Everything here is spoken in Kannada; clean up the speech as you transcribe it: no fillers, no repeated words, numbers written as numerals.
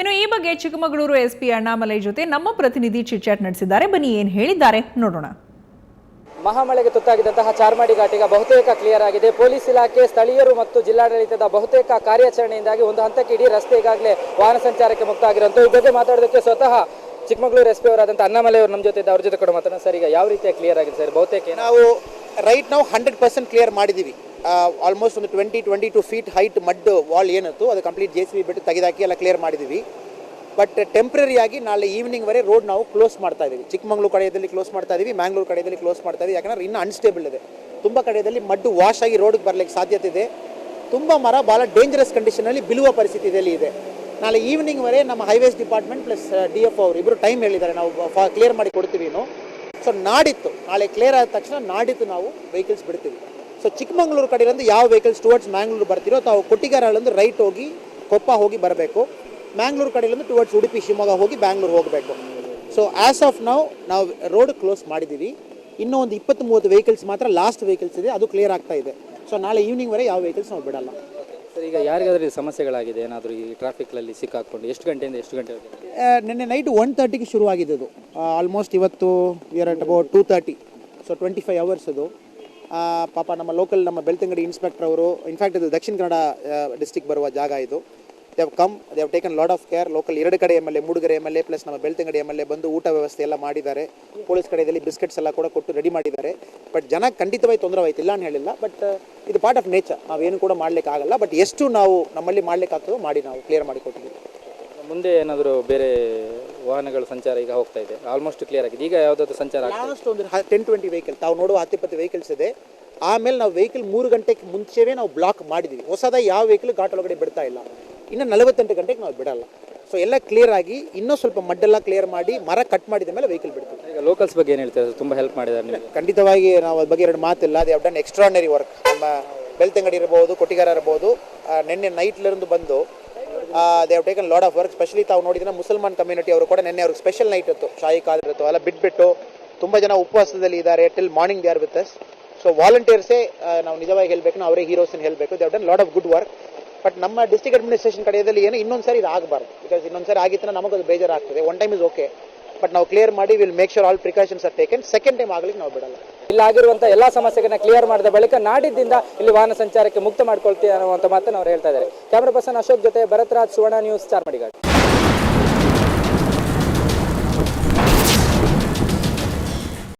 ಇನ್ನು ಈ ಬಗ್ಗೆ ಚಿಕ್ಕಮಗಳೂರು ಎಸ್ಪಿ ಅಣ್ಣಾಮಲೈ ಜೊತೆ ನಮ್ಮ ಪ್ರತಿನಿಧಿ ಚಿಟ್ಚಾಟ್ ನಡೆಸಿದ್ದಾರೆ. ಬನ್ನಿ ಏನು ಹೇಳಿದ್ದಾರೆ ನೋಡೋಣ. ಮಹಾಮಳೆಗೆ ತುತ್ತಾಗಿದ್ದಂತಹ ಚಾರ್ಮಾಡಿ ಘಾಟಿಗ ಬಹುತೇಕ ಕ್ಲಿಯರ್ ಆಗಿದೆ. ಪೊಲೀಸ್ ಇಲಾಖೆ, ಸ್ಥಳೀಯರು ಮತ್ತು ಜಿಲ್ಲಾಡಳಿತದ ಬಹುತೇಕ ಕಾರ್ಯಾಚರಣೆಯಿಂದಾಗಿ ಒಂದು ಹಂತಕ್ಕೆ ಇಡೀ ರಸ್ತೆ ಈಗಾಗಲೇ ವಾಹನ ಸಂಚಾರಕ್ಕೆ ಮುಕ್ತ ಆಗಿರುವಂಥ ಈ ಬಗ್ಗೆ ಮಾತಾಡೋದಕ್ಕೆ ಸ್ವತಃ ಚಿಕ್ಕಮಗಳೂರು ಎಸ್ ಪಿ ಅವರಾದಂಥ ಅಣ್ಣಾಮಲೈ ಅವರು ನಮ್ಮ ಜೊತೆ ಇದ್ದ. ಅವ್ರ ಜೊತೆ ಕೂಡ ಮಾತಾಡೋಣ. ಸರ್, ಈಗ ಯಾವ ರೀತಿಯ ಕ್ಲಿಯರ್ ಆಗಿದೆ ಸರ್? ಬಹುತೇಕ ನಾವು ರೈಟ್ ನಾವು 100% ಕ್ಲಿಯರ್ ಮಾಡಿದ್ದೀವಿ. ಆಲ್ಮೋಸ್ಟ್ ಒಂದು 22 ಫೀಟ್ ಹೈಟ್ ಮಡ್ ವಾಲ್ ಏನಿತ್ತು ಅದು ಕಂಪ್ಲೀಟ್ JCB ಬಿಟ್ಟು ತೆಗೆದಾಕಿ ಎಲ್ಲ ಕ್ಲಿಯರ್ ಮಾಡಿದ್ದೀವಿ. ಬಟ್ ಟೆಂಪ್ರರಿಯಾಗಿ ನಾಳೆ ಈವ್ನಿಂಗ್ ವರೆ ರೋಡ್ ನಾವು ಕ್ಲೋಸ್ ಮಾಡ್ತಾ ಇದ್ದೀವಿ. ಚಿಕ್ಕಮಗಳೂರು ಕಡೆಯಲ್ಲಿ ಕ್ಲೋಸ್ ಮಾಡ್ತಾ ಇದ್ದೀವಿ, ಮ್ಯಾಂಗ್ಳೂರು ಕಡೆಯಲ್ಲಿ ಕ್ಲೋಸ್ ಮಾಡ್ತಾ ಇದ್ದೀವಿ. ಯಾಕಂದರೆ ಇನ್ನೂ ಅನ್ಸ್ಟೇಬಲ್ ಇದೆ. ತುಂಬ ಕಡೆಯಲ್ಲಿ ಮಡ್ ವಾಶ್ ಆಗಿ ರೋಡ್ಗೆ ಬರಲಿಕ್ಕೆ ಸಾಧ್ಯತೆ ಇದೆ. ತುಂಬ ಮರ ಭಾಳ ಡೇಂಜರಸ್ ಕಂಡೀಷನಲ್ಲಿ ಬೀಳುವ ಪರಿಸ್ಥಿತಿಯಲ್ಲಿ ಇದೆ. ನಾಳೆ ಈವ್ನಿಂಗ್ ವರೆ ನಮ್ಮ ಹೈವೇಸ್ ಡಿಪಾರ್ಟ್ಮೆಂಟ್ ಪ್ಲಸ್ DF ಅವರು ಇಬ್ಬರು ಟೈಮ್ ಹೇಳಿದ್ದಾರೆ, ನಾವು ಕ್ಲಿಯರ್ ಮಾಡಿ ಕೊಡ್ತೀವಿ. ಸೊ ನಾಡಿತ್ತು ನಾಳೆ ಕ್ಲಿಯರ್ ಆದ ತಕ್ಷಣ ನಾಡಿತ್ತು ನಾವು ವೆಹಿಕಲ್ಸ್ ಬಿಡ್ತೀವಿ. ಸೊ ಚಿಕ್ಕಮಗಳೂರು ಕಡೆಯಿಂದ ಯಾವ ವೆಹಿಕಲ್ಸ್ ಟುವರ್ಡ್ಸ್ ಮ್ಯಾಂಗ್ಳೂರು ಬರ್ತಿರೋ ತಾವು ಕೊಟ್ಟಿಗೆಹಾರಲ್ಲಿಂದ ರೈಟ್ ಹೋಗಿ ಕೊಪ್ಪ ಹೋಗಿ ಬರಬೇಕು. ಮ್ಯಾಂಗ್ಳೂರು ಕಡೆಯಿಂದ ಟುವರ್ಡ್ಸ್ ಉಡುಪಿ, ಶಿವಮೊಗ್ಗ ಹೋಗಿ ಬ್ಯಾಂಗ್ಳೂರು ಹೋಗಬೇಕು. ಸೊ ಆ್ಯಸ್ ಆಫ್ ನಾವು ರೋಡ್ ಕ್ಲೋಸ್ ಮಾಡಿದ್ದೀವಿ. ಇನ್ನೂ ಒಂದು 20-30 ವೆಹಿಕಲ್ಸ್ ಮಾತ್ರ ಲಾಸ್ಟ್ ವೆಹಿಕಲ್ಸ್ ಇದೆ, ಅದು ಕ್ಲಿಯರ್ ಆಗ್ತಾ ಇದೆ. ಸೊ ನಾಳೆ ಈವ್ನಿಂಗ್ ವರೆ ಯಾವ ವೆಹಿಕಲ್ಸ್ ನಾವು ಬಿಡಲ್ಲ. ಸರ್, ಈಗ ಯಾರಿಗಾದ್ರೂ ಸಮಸ್ಯೆಗಳಾಗಿದೆ ಏನಾದರೂ ಈ ಟ್ರಾಫಿಕ್ನಲ್ಲಿ ಸಿಕ್ಕಾಕೊಂಡು ಎಷ್ಟು ಗಂಟೆಯಿಂದ ಎಷ್ಟು ಗಂಟೆ? ನಿನ್ನೆ ನೈಟ್ 1:30ಗೆ ಶುರುವಾಗಿದ್ದು. ಆಲ್ಮೋಸ್ಟ್ ಇವತ್ತು ಅಬೌಟ್ 2:30. ಸೊ 25 hours ಅದು. ಪಾಪ ನಮ್ಮ ಲೋಕಲ್ ನಮ್ಮ ಬೆಳ್ತಂಗಡಿ ಇನ್ಸ್ಪೆಕ್ಟರ್ ಅವರು, ಇನ್ಫ್ಯಾಕ್ಟ್ ಇದು ದಕ್ಷಿಣ ಕನ್ನಡ ಡಿಸ್ಟಿಕ್ ಬರುವ ಜಾಗ ಇದು. They have taken lot of care. Local 2 ಕಡೆ MLA, ಮೂಡಿಗೆರೆ MLA ಪ್ಲಸ್ ನಮ್ಮ ಬೆಳ್ತಂಗಡಿ MLA ಬಂದು ಊಟ ವ್ಯವಸ್ಥೆ ಎಲ್ಲ ಮಾಡಿದ್ದಾರೆ. ಪೊಲೀಸ್ ಕಡೆಯಲ್ಲಿ ಬಿಸ್ಕೆಟ್ಸ್ ಎಲ್ಲ ಕೂಡ ಕೊಟ್ಟು ರೆಡಿ ಮಾಡಿದ್ದಾರೆ. ಬಟ್ ಜನ ಖಂಡಿತವಾಗಿ ತೊಂದರೆ ಆಯ್ತು, ಇಲ್ಲ ಅಂತ ಹೇಳಿಲ್ಲ. ಬಟ್ ಇದು ಪಾರ್ಟ್ ಆಫ್ ನೇಚರ್, ನಾವೇನು ಕೂಡ ಮಾಡ್ಲಿಕ್ಕೆ ಆಗಲ್ಲ. ಬಟ್ ಎಷ್ಟು ನಾವು ನಮ್ಮಲ್ಲಿ ಮಾಡ್ಲಿಕ್ಕೆ ಆಗ್ತದೋ ಮಾಡಿ ನಾವು ಕ್ಲಿಯರ್ ಮಾಡಿ ಕೊಟ್ಟಿದ್ದೀವಿ. ಮುಂದೆ ಏನಾದರೂ ಬೇರೆ ವಾಹನಗಳ ಸಂಚಾರ ಈಗ ಹೋಗ್ತಾ ಇದೆ, ಆಲ್ಮೋಸ್ಟ್ ಕ್ಲಿಯರ್ ಆಗಿದೆ. ಈಗ ಯಾವುದಾದ್ರು ಸಂಚಾರ ಲಾಸ್ಟ್ ಒಂದು 10-20 ವೆಹಿಕಲ್ ತಾವು ನೋಡುವ 10-20 ವೆಹಿಕಲ್ಸ್ ಇದೆ. ಆಮೇಲೆ ನಾವು ವೆಹಿಕಲ್ 3 ಗಂಟೆಗೆ ಮುಂಚೆವೇ ನಾವು ಬ್ಲಾಕ್ ಮಾಡಿದ್ದೀವಿ. ಹೊಸದಾಗಿ ಯಾವ ವೆಹಿಕಲ್ ಘಾಟ್ ಒಳಗಡೆ ಬಿಡ್ತಾ ಇಲ್ಲ. ಇನ್ನು 48 ಗಂಟೆಗೆ ನಾವು ಬಿಡಲ್ಲ. ಸೊ ಎಲ್ಲ ಕ್ಲಿಯರ್ ಆಗಿ ಇನ್ನೂ ಸ್ವಲ್ಪ ಮಡ್ಡೆಲ್ಲ ಕ್ಲಿಯರ್ ಮಾಡಿ ಮರ ಕಟ್ ಮಾಡಿದ ಮೇಲೆ ವೆಹಿಕಲ್ ಬಿಡ್ತೀವಿ. ಈಗ ಲೋಕಲ್ಸ್ ಬಗ್ಗೆ ಏನು ಹೇಳ್ತಾರೆ? ತುಂಬ ಹೆಲ್ಪ್ ಮಾಡಿದ್ದಾರೆ ನೀವು. ಖಂಡಿತವಾಗಿ ನಾವು ಅದ್ರ ಬಗ್ಗೆ 2 ಮಾತಿಲ್ಲ. They have done extraordinary work. ನಮ್ಮ ಬೆಳ್ತಂಗಡಿ ಇರ್ಬೋದು, ಕೊಟ್ಟಿಗೆಹಾರ ಇರ್ಬೋದು, ನಿನ್ನೆ ನೈಟ್ಲಿருந்து ಬಂದು they have taken lot of work. Specially ತಾವು ನೋಡಿದ್ರೆ ಮುಸಲ್ಮಾನ್ ಕಮ್ಯುನಿಟಿ ಅವರು ಕೂಡ ನಿನ್ನೆ ಅವ್ರಿಗೆ ಸ್ಪೆಷಲ್ ನೈಟ್ ಇತ್ತು, ಶಾಹಿ ಕಾದ್ರ ಇತ್ತು, ಎಲ್ಲ ಬಿಟ್ಬಿಟ್ಟು ತುಂಬ ಜನ ಉಪವಾಸದಲ್ಲಿ ಇದ್ದಾರೆ. Till morning they are with us. So ವಾಲಂಟಿಯರ್ಸೇ ನಾವು ನಿಜವಾಗಿ ಹೇಳಬೇಕು, ನಾವು ಅವರೇ ಹೀರೋಸ್ ಅಂತ ಹೇಳಬೇಕು. They have done lot of good work. But ನಮ್ಮ ಡಿಸ್ಟ್ರಿಕ್ಟ್ ಅಡ್ಮಿನಿಸ್ಟ್ರೇಷನ್ ಕಡೆಯಲ್ಲಿ ಏನು ಇನ್ನೊಂದ್ಸರಿ ಇದು ಆಗಬಾರ್ದು. ಬಿಕಾಸ್ ಇನ್ನೊಂದ್ಸರಿ ಆಗಿತ್ತು ನಮಗದು ಬೇಜಾರಾಗ್ತದೆ. One time is okay, but ನಾವು ಕ್ಲಿಯರ್ ಮಾಡಿ will make sure all precautions are taken. Second time ಆಗ್ಲಿಕ್ಕೆ ನಾವು ಬಿಡಲ್ಲ. ಇಲ್ಲ ಆಗಿರುವಂಥ ಎಲ್ಲ ಸಮಸ್ಯೆಗಳನ್ನ ಕ್ಲಿಯರ್ ಮಾಡಿದ ಬಳಿಕ ನಾಡಿದ್ದಿಂದ ಇಲ್ಲಿ ವಾಹನ ಸಂಚಾರಕ್ಕೆ ಮುಕ್ತ ಮಾಡ್ಕೊಳ್ತೀವಿ ಅನ್ನುವಂಥ ಮಾತನ್ನು ಅವ್ರು ಹೇಳ್ತಾ ಇದ್ದಾರೆ. ಕ್ಯಾಮರಾ ಪರ್ಸನ್ ಅಶೋಕ್ ಜೊತೆ ಭರತ್ ರಾಜ್, ಸುವರ್ಣ ನ್ಯೂಸ್, ಚಾರ್ಮಾಡಿ ಘಾಟ್.